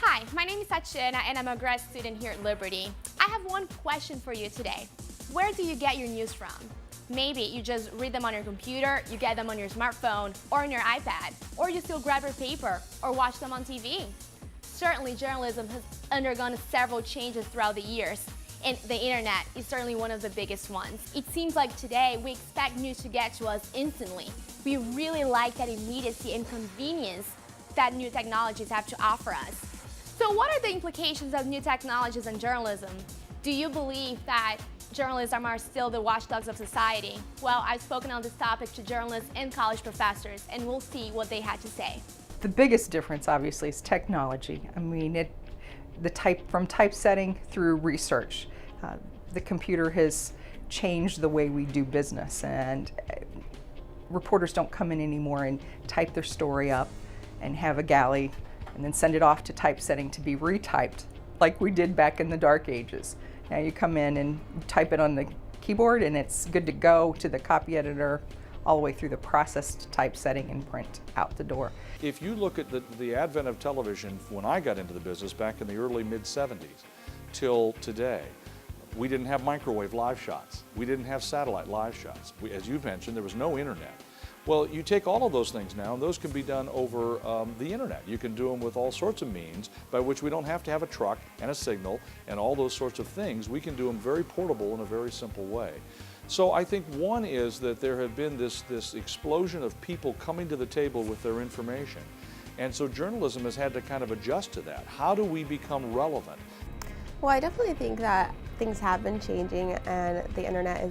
Hi, my name is Sachina and I'm a grad student here at Liberty. I have one question for you today. Where do you get your news from? Maybe you just read them on your computer, you get them on your smartphone or on your iPad, or you still grab your paper or watch them on TV. Certainly, journalism has undergone several changes throughout the years, and the internet is certainly one of the biggest ones. It seems like today we expect news to get to us instantly. We really like that immediacy and convenience that new technologies have to offer us. So what are the implications of new technologies in journalism? Do you believe that journalists are still the watchdogs of society? Well, I've spoken on this topic to journalists and college professors, and we'll see what they had to say. The biggest difference, obviously, is technology. I mean, from typesetting through research. The computer has changed the way we do business, and reporters don't come in anymore and type their story up and have a galley and then send it off to typesetting to be retyped like we did back in the dark ages. Now you come in and type it on the keyboard and it's good to go to the copy editor all the way through the process to typesetting and print out the door. If you look at the advent of television when I got into the business back in the early mid-70s till today, we didn't have microwave live shots. We didn't have satellite live shots. As you've mentioned, there was no internet. Well, you take all of those things now, and those can be done over the internet. You can do them with all sorts of means by which we don't have to have a truck and a signal and all those sorts of things. We can do them very portable in a very simple way. So I think one is that there have been this explosion of people coming to the table with their information. And so journalism has had to kind of adjust to that. How do we become relevant? Well, I definitely think that things have been changing and the internet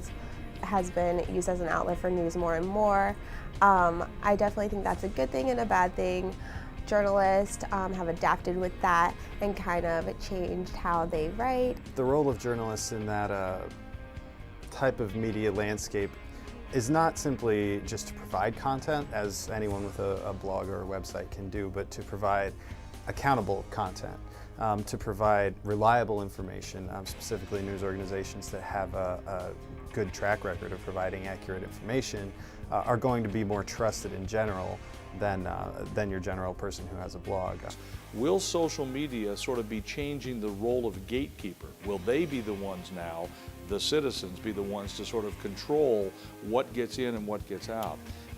has been used as an outlet for news more and more. I definitely think that's a good thing and a bad thing. Journalists have adapted with that and kind of changed how they write. The role of journalists in that type of media landscape is not simply just to provide content, as anyone with a blog or a website can do, but to provide accountable content, to provide reliable information, specifically news organizations that have a good track record of providing accurate information are going to be more trusted in general than your general person who has a blog. Will social media sort of be changing the role of gatekeeper? Will they be the ones now, the citizens, be the ones to sort of control what gets in and what gets out?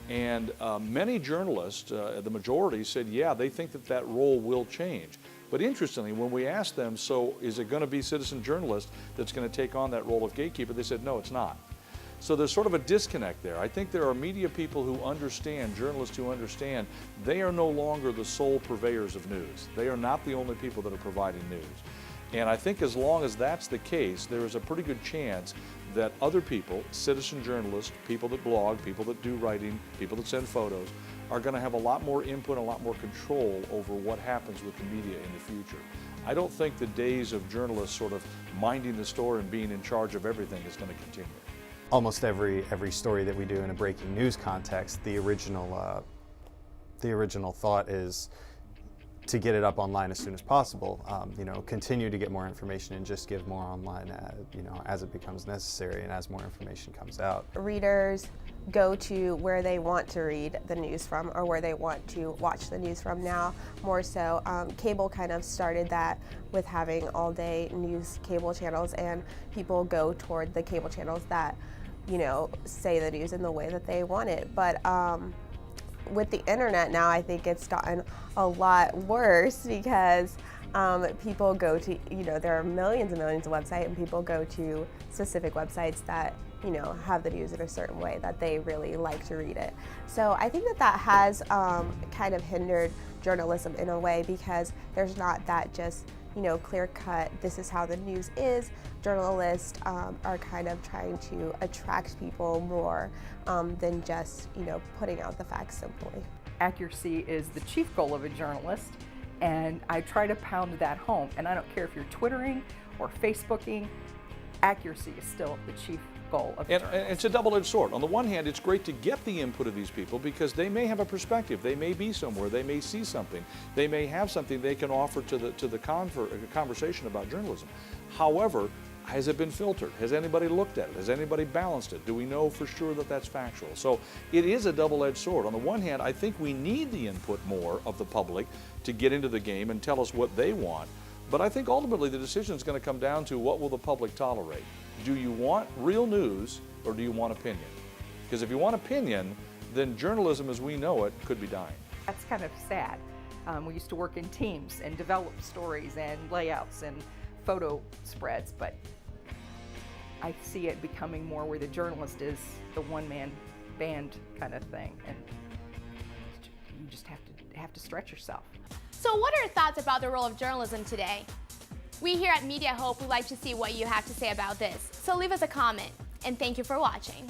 And many journalists, the majority, said, yeah, they think that role will change. But interestingly, when we asked them, so is it going to be citizen journalist that's going to take on that role of gatekeeper, they said, no, it's not. So there's sort of a disconnect there. I think there are media people who understand, journalists who understand, they are no longer the sole purveyors of news. They are not the only people that are providing news. And I think as long as that's the case, there is a pretty good chance that other people, citizen journalists, people that blog, people that do writing, people that send photos, are going to have a lot more input, a lot more control over what happens with the media in the future. I don't think the days of journalists sort of minding the store and being in charge of everything is going to continue. Almost every story that we do in a breaking news context, the original thought is to get it up online as soon as possible. Continue to get more information and just give more online, as it becomes necessary and as more information comes out. Readers go to where they want to read the news from or where they want to watch the news from now, more so. Cable kind of started that with having all-day news cable channels, and people go toward the cable channels that, say the news in the way that they want it. But with the internet now, I think it's gotten a lot worse because people go to, there are millions and millions of websites, and people go to specific websites that, have the news in a certain way that they really like to read it. So I think that has kind of hindered journalism in a way, because there's not that just, clear cut, this is how the news is. Journalists are kind of trying to attract people more than just, putting out the facts simply. Accuracy is the chief goal of a journalist, and I try to pound that home. And I don't care if you're Twittering or Facebooking, accuracy is still the chief goal of journalists. And it's a double-edged sword. On the one hand, it's great to get the input of these people because they may have a perspective. They may be somewhere. They may see something. They may have something they can offer to the conversation about journalism. However, Has it been filtered? Has anybody looked at it? Has anybody balanced it? Do we know for sure that that's factual? So it is a double-edged sword. On the one hand, I think we need the input more of the public to get into the game and tell us what they want. But I think ultimately the decision is going to come down to what will the public tolerate. Do you want real news or do you want opinion? Because if you want opinion, then journalism as we know it could be dying. That's kind of sad. We used to work in teams and develop stories and layouts and photo spreads, but I see it becoming more where the journalist is the one-man band kind of thing, and you just have to stretch yourself. So what are your thoughts about the role of journalism today? We here at MediaHope would like to see what you have to say about this, so leave us a comment, and thank you for watching.